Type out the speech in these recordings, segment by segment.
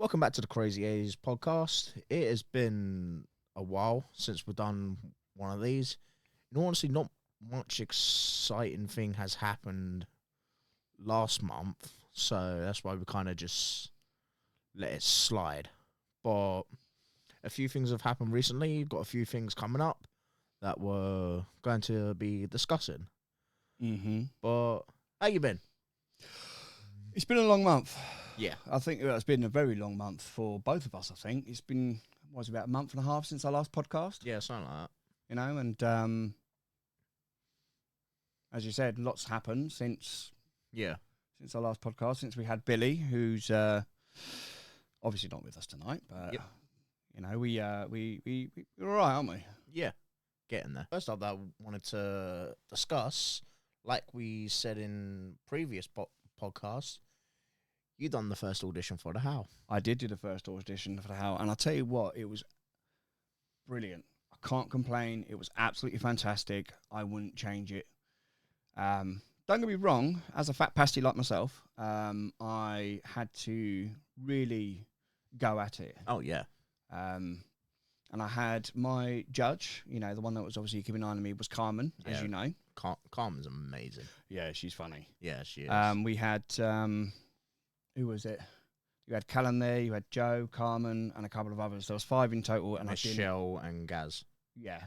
Welcome back to the Crazy A's podcast. It has been a while since we've done one of these. And honestly, not much exciting thing has happened last month, so that's why we kind of just let it slide. But a few things have happened recently. Got a few things coming up that we're going to be discussing. But how you been? It's been a long month. Yeah. I think it's been a very long month for both of us, I think. It's been, about a month and a half since our last podcast? Yeah, something like that. You know, and as you said, lots happened since our last podcast, since we had Billy, who's obviously not with us tonight, but, you know, we're all right, aren't we? Yeah, getting there. First up that I wanted to discuss, like we said in previous podcasts, you done the first audition for the Howl. I did do the first audition for the Howl, and I'll tell you what, it was brilliant. I can't complain. It was absolutely fantastic. I wouldn't change it. Don't get me wrong, as a fat pasty like myself, I had to really go at it. Oh, yeah. And I had my judge, you know, the one that was obviously keeping an eye on me was Carmen, as you know. Carmen's amazing. Yeah, she's funny. Yeah, she is. We had, who was it? You had Callan there, you had Joe, Carmen, and a couple of others. There was 5 in total. And Michelle and Gaz. Yeah.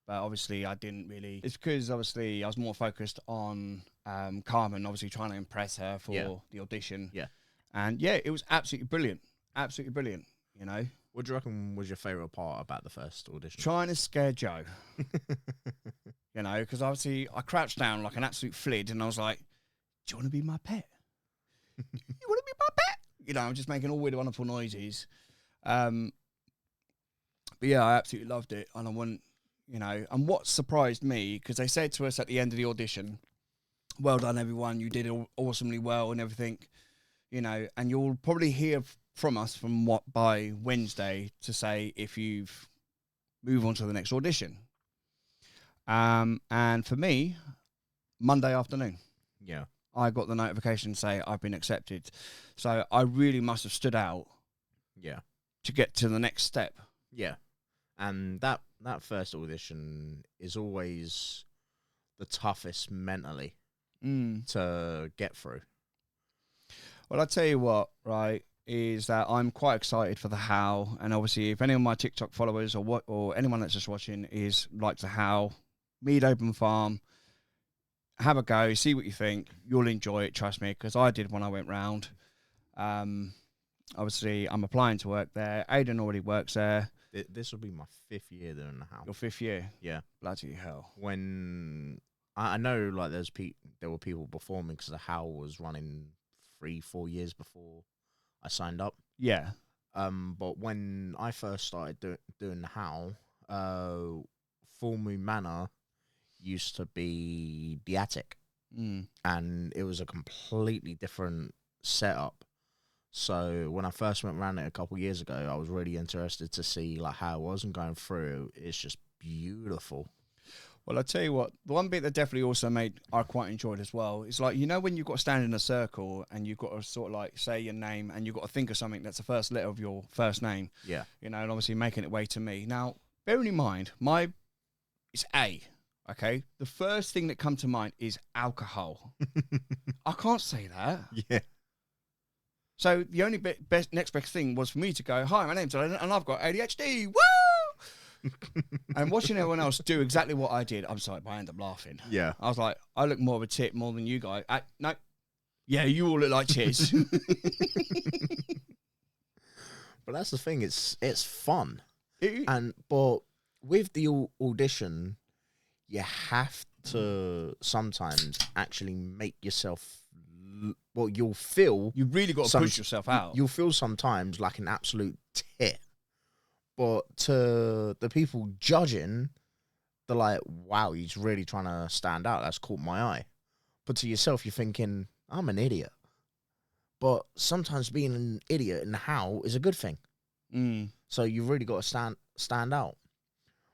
But obviously I didn't really... It's because obviously I was more focused on Carmen, obviously trying to impress her for the audition. Yeah. And yeah, it was absolutely brilliant. Absolutely brilliant, you know. What do you reckon was your favourite part about the first audition? Trying to scare Joe. You know, because obviously I crouched down like an absolute flid and I was like, do you want to be my pet? You want to be my pet? You know, I'm just making all weird, wonderful noises. But yeah, I absolutely loved it. And I wouldn't, you know, and what surprised me, because they said to us at the end of the audition, well done, everyone. You did it awesomely well and everything, you know, and you'll probably hear from us by Wednesday to say if you've moved on to the next audition. And for me, Monday afternoon. Yeah. I got the notification say I've been accepted. So I really must have stood out. Yeah. To get to the next step. Yeah. And that first audition is always the toughest mentally to get through. Well, I'll tell you what, right, is that I'm quite excited for the Howl. And obviously, if any of my TikTok followers or anyone that's just watching is like the Howl, Mead Open Farm, have a go, see what you think. You'll enjoy it, trust me, because I did when I went round. Obviously, I'm applying to work there. Aidan already works there. This will be my 5th year doing the Howl. Your 5th year? Yeah. Bloody hell. When I know, like, there were people before me because the Howl was running 3-4 years before I signed up. Yeah. But when I first started doing the Howl, Full Moon Manor used to be the attic, and it was a completely different setup. So when I first went around it a couple of years ago, I was really interested to see like how it was, and going through it's just beautiful. Well, I'll tell you what, the one bit that definitely also I quite enjoyed as well is, like, you know, when you've got to stand in a circle and you've got to sort of like say your name and you've got to think of something that's the first letter of your first name. Yeah. You know, and obviously making it way to me. Now, bearing in mind, it's A. Okay, the first thing that comes to mind is alcohol. I can't say that. Yeah. So the only next best thing was for me to go, hi, my name's Allan and I've got ADHD. Woo! And watching everyone else do exactly what I did, I'm sorry, but I ended up laughing. Yeah. I was like, I look more of a tit more than you guys. No. Yeah, you all look like tits. But that's the thing. It's fun, but with the audition, you have to sometimes actually make yourself. Well, you'll feel you really got to push yourself out. You'll feel sometimes like an absolute tit, but to the people judging, they're like, "Wow, he's really trying to stand out. That's caught my eye." But to yourself, you're thinking, "I'm an idiot." But sometimes being an idiot in the Howl is a good thing. So you've really got to stand out.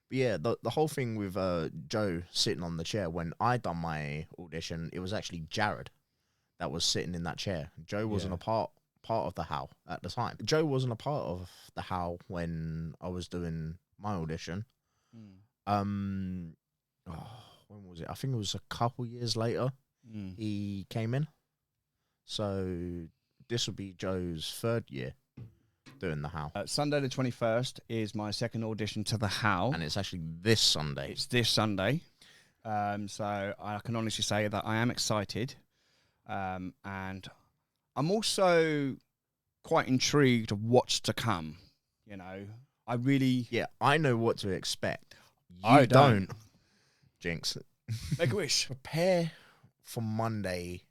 But yeah, the whole thing with Joe sitting on the chair when I done my audition, it was actually Jared that was sitting in that chair. Joe wasn't a part part of the Howl at the time. Joe wasn't a part of the Howl when I was doing my audition. When was it? I think it was a couple years later he came in. So this will be Joe's 3rd year doing the Howl. Sunday the 21st is my second audition to the Howl. And it's actually this Sunday. It's this Sunday. So I can honestly say that I am excited. And I'm also quite intrigued of what's to come. You know, I really... Yeah, I know what to expect. I don't. Jinx. Make a wish. Prepare for Monday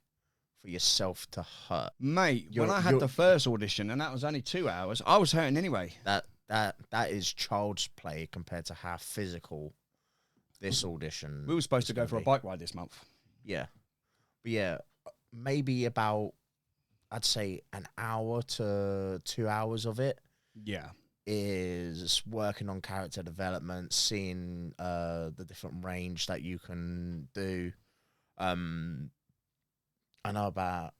for yourself to hurt. Mate, when I had the first audition, and that was only 2 hours, I was hurting anyway. That is child's play compared to how physical this audition. We were supposed to go for a bike ride this month. Yeah. But yeah, maybe about, I'd say, an hour to 2 hours of it. Yeah. Is working on character development, seeing the different range that you can do. I know about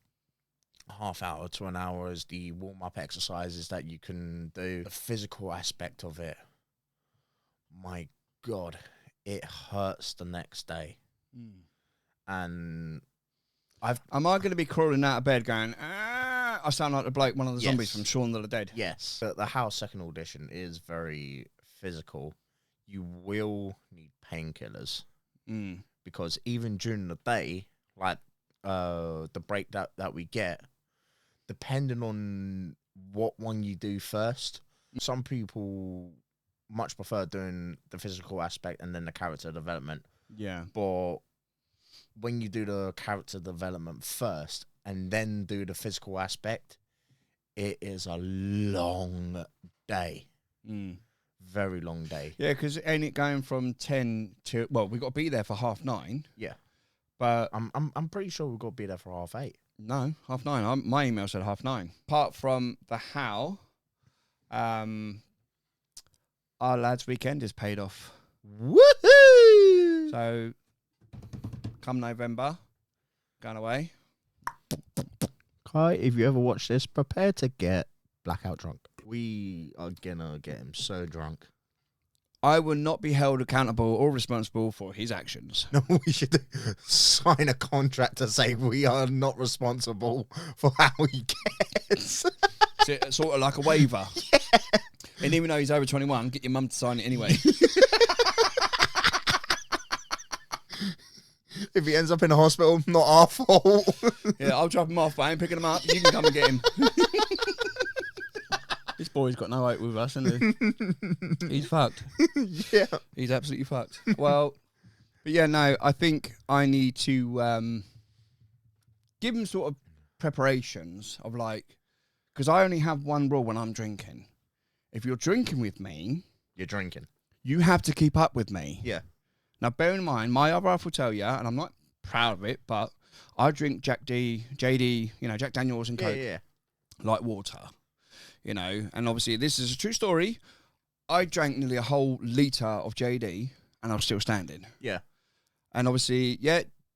half hour to an hour is the warm-up exercises that you can do. The physical aspect of it, my God, it hurts the next day. And am I going to be crawling out of bed going, I sound like the bloke, one of the zombies from Shaun of the Dead? Yes. But the Howl second audition is very physical. You will need painkillers. Because even during the day, like the break that we get, depending on what one you do first, some people much prefer doing the physical aspect and then the character development. Yeah. But when you do the character development first and then do the physical aspect, it is a long day. Very long day. Yeah, because ain't it going from 10 to... Well, we got to be there for 9:30. Yeah. But... I'm pretty sure we've got to be there for 8:30. No, 9:30. My email said 9:30. Apart from the Howl, our lads' weekend is paid off. Woohoo! So, come November, going away. Kai, if you ever watch this, prepare to get blackout drunk. We are gonna get him so drunk. I will not be held accountable or responsible for his actions. No, we should sign a contract to say we are not responsible for how he gets. Sort of like a waiver. Yeah. And even though he's over 21, get your mum to sign it anyway. If he ends up in a hospital, not our fault. Yeah, I'll drop him off, but I ain't picking him up. You can come and get him. This boy's got no hope with us, hasn't he? He's fucked. Yeah. He's absolutely fucked. Well, but yeah, no, I think I need to give him sort of preparations of like, because I only have one rule when I'm drinking. If you're drinking with me... You're drinking. You have to keep up with me. Yeah. Now, bear in mind, my other half will tell you, and I'm not proud of it, but I drink JD, Jack Daniels and Coke like water, and obviously this is a true story. I drank nearly a whole litre of JD and I was still standing. Yeah. And obviously,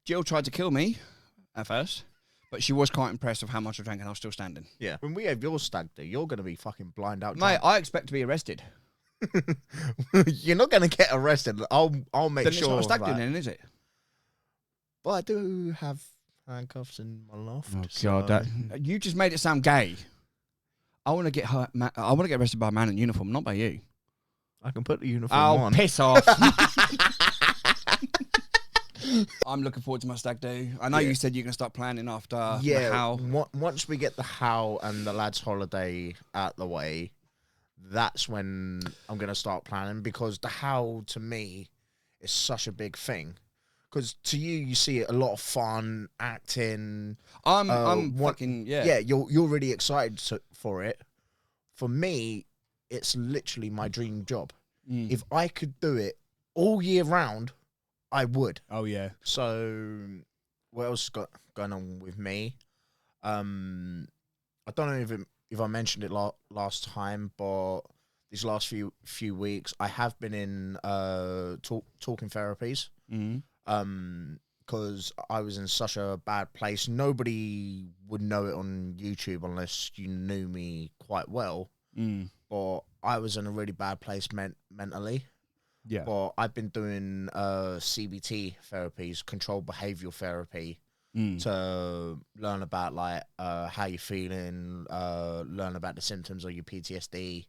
Jill tried to kill me at first, but she was quite impressed of how much I drank and I was still standing. Yeah. When we have your stag do, you're going to be fucking blind out. Mate, I expect to be arrested. You're not going to get arrested. I'll make then sure. It's not a stag do then, is it? Well, I do have handcuffs in my loft. Oh God, you just made it sound gay. I want to get I want to get arrested by a man in uniform, not by you. I can put the uniform on. Oh, piss off! I'm looking forward to my stag do. I know you said you're going to start planning after the Howl. Once we get the Howl and the lads' holiday out the way, that's when I'm going to start planning, because the Howl to me is such a big thing. Because to you, you see a lot of fun, acting. I'm fucking, Yeah, you're really excited for it. For me, it's literally my dream job. If I could do it all year round, I would. Oh, yeah. So, what else got going on with me? I don't know if I mentioned it last time, but these last few weeks, I have been in talking therapies. because I was in such a bad place. Nobody would know it on YouTube unless you knew me quite well. But I was in a really bad place mentally. Yeah. But I've been doing CBT therapies, controlled behavioral therapy, to learn about like how you're feeling, learn about the symptoms of your PTSD,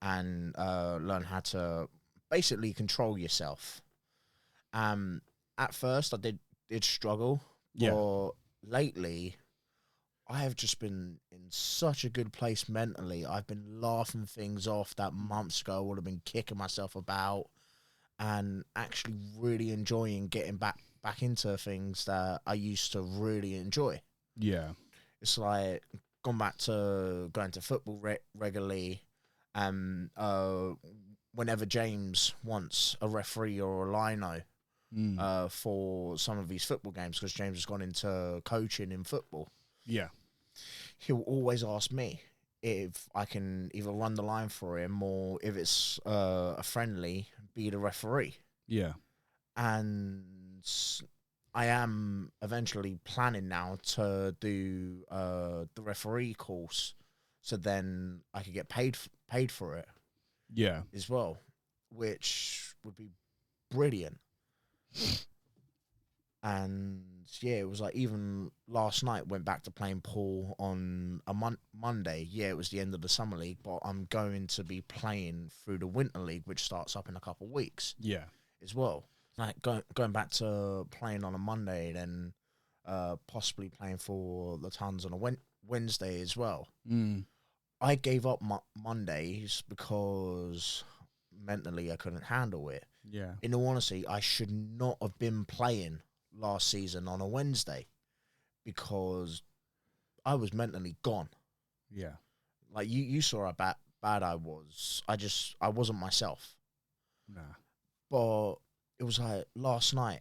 and learn how to basically control yourself. At first I did struggle, but lately I have just been in such a good place mentally. I've been laughing things off that months ago I would have been kicking myself about, and actually really enjoying getting back into things that I used to really enjoy. Yeah. It's like gone back to going to football regularly, and whenever James wants a referee or a lino for some of these football games, because James has gone into coaching in football. Yeah. He'll always ask me if I can either run the line for him, or if it's a friendly, be the referee. Yeah. And I am eventually planning now to do the referee course, so then I could get paid for it. Yeah. As well, which would be brilliant. And yeah, it was like, even last night went back to playing pool on a Monday. Yeah, it was the end of the summer league, but I'm going to be playing through the winter league, which starts up in a couple of weeks. Yeah. As well, like going back to playing on a Monday, then possibly playing for the Tons on a Wednesday as well. I gave up Mondays because mentally I couldn't handle it. Yeah. In all honesty, I should not have been playing last season on a Wednesday, because I was mentally gone. Yeah. Like you saw how bad I was. I wasn't myself. Nah. But it was like last night,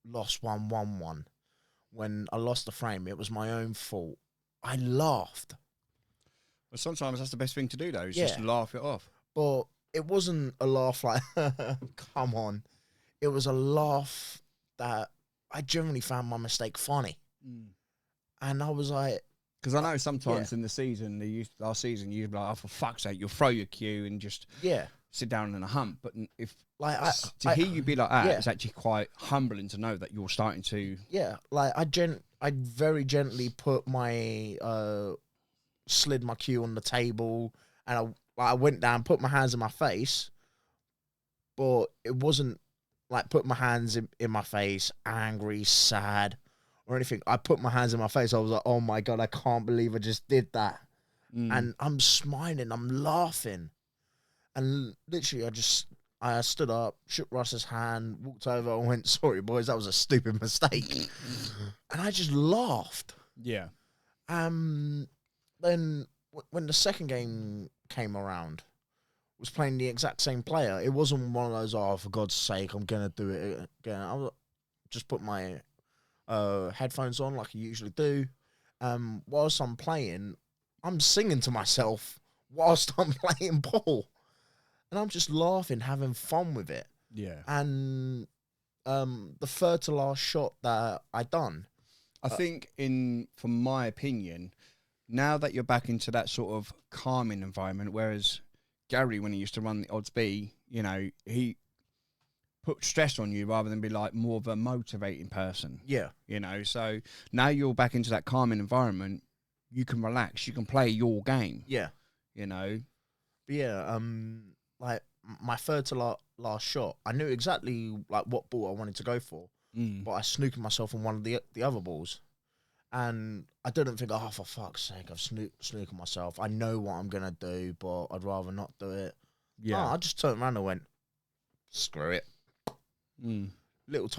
lost 1-1-1. When I lost the frame, it was my own fault. I laughed. Well, sometimes that's the best thing to do, though, is just laugh it off. But it wasn't a laugh like, come on. It was a laugh that I generally found my mistake funny. And I was like... Because I know sometimes in the season, last season, you'd be like, oh, for fuck's sake, you'll throw your cue and just sit down in a hump. But if to hear you be like that, it's actually quite humbling to know that you're starting to... Yeah, like I very gently put my... slid my cue on the table, and I went down, put my hands in my face, but it wasn't like put my hands in my face, angry, sad, or anything. I put my hands in my face. I was like, oh my God, I can't believe I just did that. And I'm smiling, I'm laughing. And literally I stood up, shook Russ's hand, walked over and went, sorry boys, that was a stupid mistake. And I just laughed. Yeah. Then when the second game came around, was playing the exact same player. It wasn't one of those, oh, for God's sake, I'm going to do it again. I just put my headphones on like I usually do. Whilst I'm playing, I'm singing to myself whilst I'm playing ball. And I'm just laughing, having fun with it. Yeah. And the third to last shot that I done. I think, from my opinion, now that you're back into that sort of calming environment, whereas Gary, when he used to run the odds B, you know, he put stress on you rather than be like more of a motivating person. Yeah. You know, so now you're back into that calming environment, you can relax, you can play your game. Yeah. You know? But yeah, like my third to last shot, I knew exactly like what ball I wanted to go for, but I snooked myself on one of the other balls. And I didn't think, oh, for fuck's sake, I've snooked myself. I know what I'm going to do, but I'd rather not do it. Yeah. No, I just turned around and went, screw it. Little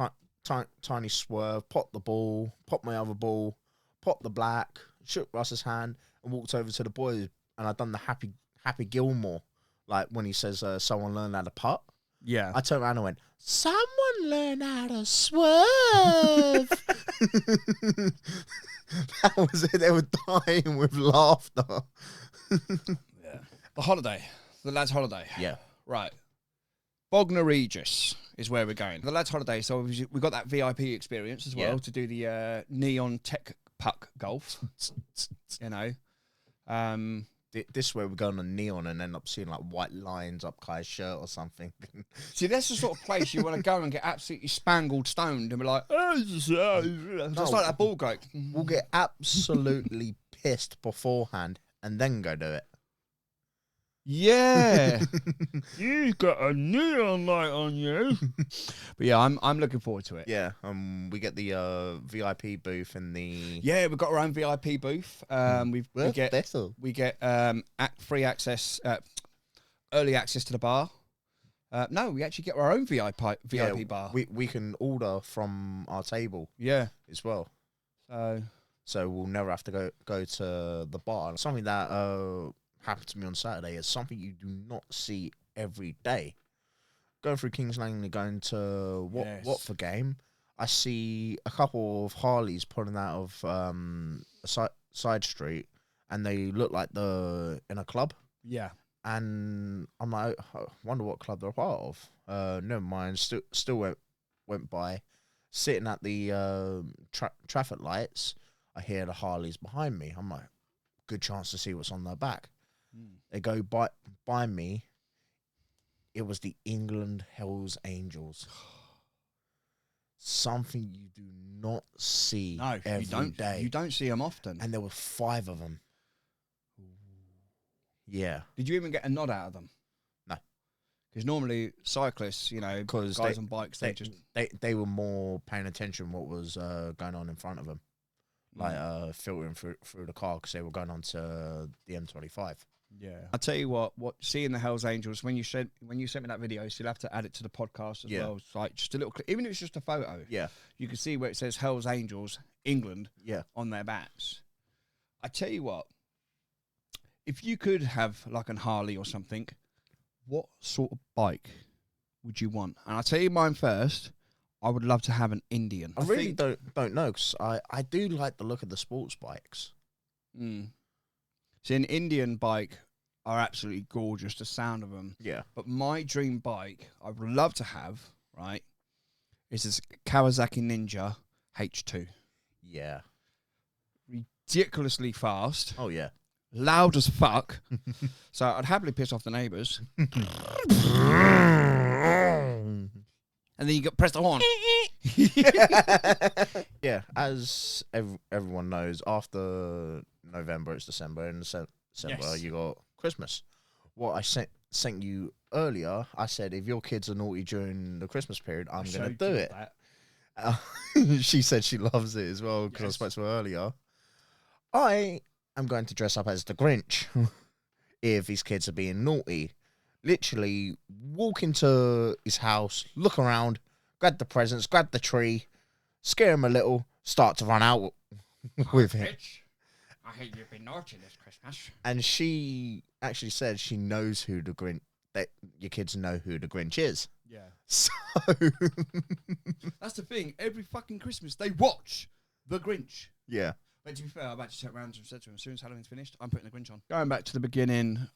tiny swerve, popped the ball, popped my other ball, popped the black, shook Russ's hand, and walked over to the boys. And I done the Happy Gilmore, like when he says, someone learned how to putt. Yeah. I turned around and went, someone learn how to swerve. That was it. They were dying with laughter. Yeah. The holiday. The lad's holiday. Yeah. Right. Bognor Regis is where we're going. The lads' holiday, so we got that VIP experience as well to do the neon tech puck golf. You know, this way we're going on neon and end up seeing like white lines up Kai's shirt or something. See, that's the sort of place you want to go and get absolutely spangled stoned and be like, just like that ball goat. We'll get absolutely pissed beforehand and then go do it. Yeah. You've got a neon light on you. But yeah, I'm looking forward to it. Yeah, we get the VIP booth and the we've got our own VIP booth. We get free access, early access to the bar. No, we actually get our own VIP bar. We can order from our table. Yeah, as well. So we'll never have to go to the bar. Something that happened to me on Saturday is something you do not see every day. Going through Kings Langley, going to Watford game, I see a couple of Harleys pulling out of a side street, and they look like they're in a club. Yeah. And I'm like, I wonder what club they're a part of. Never mind. Still went by, sitting at the traffic lights. I hear the Harleys behind me. I'm like, good chance to see what's on their back. They go by me. It was the England Hells Angels. Something you do not see every day. You don't see them often. And there were 5 of them. Yeah. Did you even get a nod out of them? No. Because normally cyclists, you know, guys on bikes, they were more paying attention what was going on in front of them. Like filtering through the car because they were going on to the M25. Yeah, I'll tell you what seeing the Hells Angels when you sent me that video, so you'll have to add it to the podcast as well. It's like just a little clip, even if it's just a photo. Yeah, you can see where it says Hells Angels England. On their backs. I tell you what, if you could have like a Harley or something, what sort of bike would you want? And I'll tell you mine first. I would love to have an Indian. I really don't know because I do like the look of the sports bikes. See, an Indian bike are absolutely gorgeous, the sound of them. Yeah. But my dream bike I would love to have, right, is this Kawasaki Ninja H2. Yeah. Ridiculously fast. Oh, yeah. Loud as fuck. So I'd happily piss off the neighbours. And then you press the horn. Yeah, as everyone knows, after November it's December, and December you got Christmas. What I sent you earlier, I said if your kids are naughty during the Christmas period, I'm going to do it. She said she loves it as well because I spoke to her earlier. I am going to dress up as the Grinch if these kids are being naughty. Literally walk into his house, look around, grab the presents, grab the tree, scare him a little, start to run out with him. I hate you've been naughty this Christmas. And she actually said she knows who the Grinch, that your kids know who the Grinch is. Yeah. So that's the thing. Every fucking Christmas they watch the Grinch. Yeah. But to be fair, I've actually turned around and said to him, as soon as Halloween's finished, I'm putting the Grinch on. Going back to the beginning,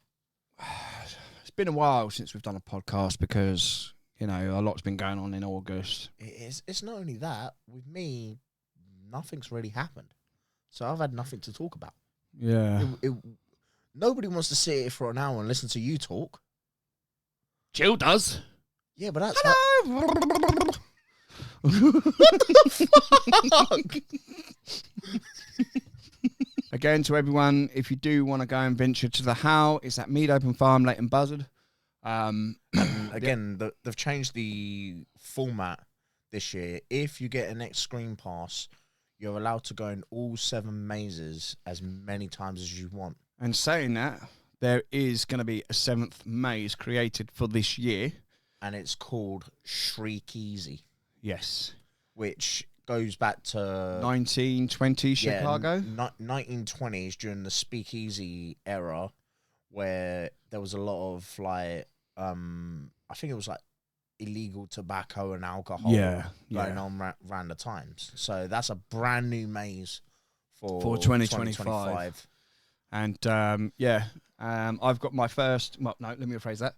it's been a while since we've done a podcast because, you know, a lot's been going on in August. It's not only that. With me, nothing's really happened. So I've had nothing to talk about. Yeah. Nobody wants to sit here for an hour and listen to you talk. Jill does. Yeah, but that's... Hello! What the fuck? Again, to everyone, if you do want to go and venture to the Howl, it's at Mead Open Farm, Leighton Buzzard. Again, they've changed the format this year. If you get an X Screen Pass, you're allowed to go in all 7 mazes as many times as you want. And saying that, there is going to be a 7th maze created for this year. And it's called Shriek Easy. Yes. Which goes back to 1920 Chicago. 1920s during the speakeasy era, where there was a lot of like I think it was like illegal tobacco and alcohol going on around the times. So that's a brand new maze for 2025. And I've got my first. Well, no, let me rephrase that.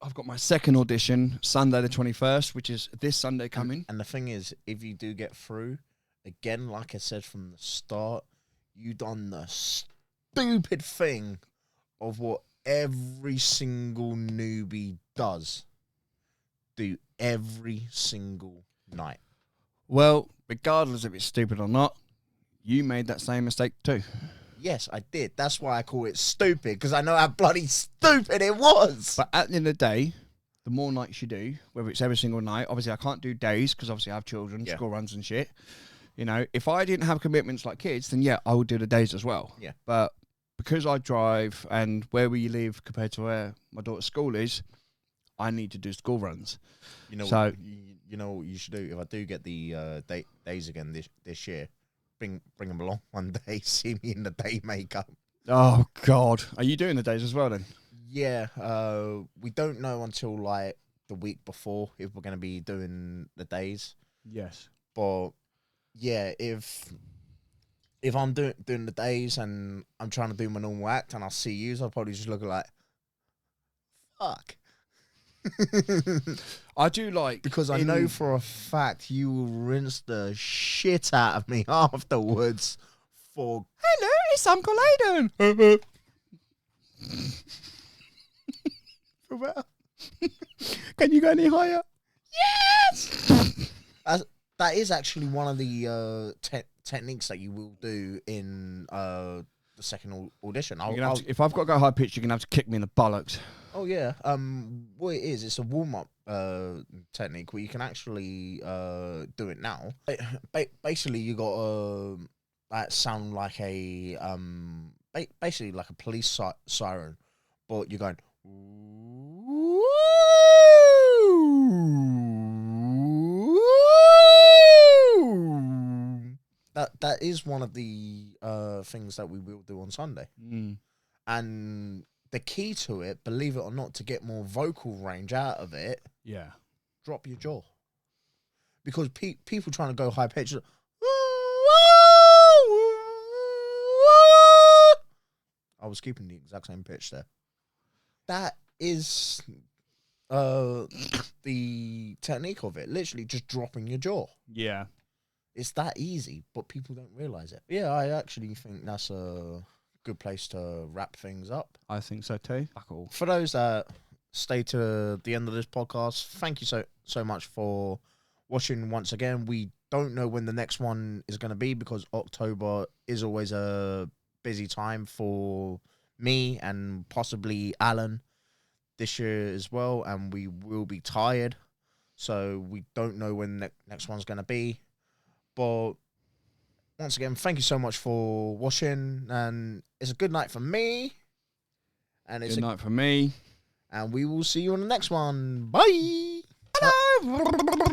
I've got my second audition Sunday the 21st, which is this Sunday coming. And the thing is, if you do get through, again, like I said from the start, you done the stupid thing of what every single newbie does. Do every single night. Well, regardless if it's stupid or not, you made that same mistake too. Yes, I did. That's why I call it stupid, because I know how bloody stupid it was. But at the end of the day, the more nights you do, whether it's every single night, obviously I can't do days because obviously I have children, school runs and shit. You know, if I didn't have commitments like kids, then yeah, I would do the days as well. Yeah. But because I drive and where we live compared to where my daughter's school is, I need to do school runs. You know, so you know what you should do? If I do get the days again this year, bring them along one day, see me in the day makeup. oh God, are you doing the days as well then? Yeah, we don't know until like the week before if we're gonna be doing the days. Yes. But yeah, if I'm doing the days and I'm trying to do my normal act and I see you, I'll probably just look like, fuck. I do like Because I know for a fact you will rinse the shit out of me afterwards for... Hello, it's Uncle Aidan. Can you go any higher? Yes! That is actually one of the techniques that you will do in the second audition. If I've got to go high pitch, you're going to have to kick me in the bollocks. Oh, yeah. What it is, it's a warm-up technique where you can actually do it now. Basically, you got to sound like a... basically like a police siren, but you're going... That is one of the things that we will do on Sunday. And the key to it, believe it or not, to get more vocal range out of it, drop your jaw. Because people trying to go high pitch, I was keeping the exact same pitch there. That is the technique of it. Literally just dropping your jaw. Yeah. It's that easy, but people don't realise it. Yeah, I actually think that's a good place to wrap things up. I think so too. For those that stay to the end of this podcast, thank you so much for watching once again. We don't know when the next one is going to be because October is always a busy time for me and possibly Allan this year as well, and we will be tired, so we don't know when the next one's going to be. But once again, thank you so much for watching, and it's a good night for me. And it's good night for me. And we will see you on the next one. Bye. Hello.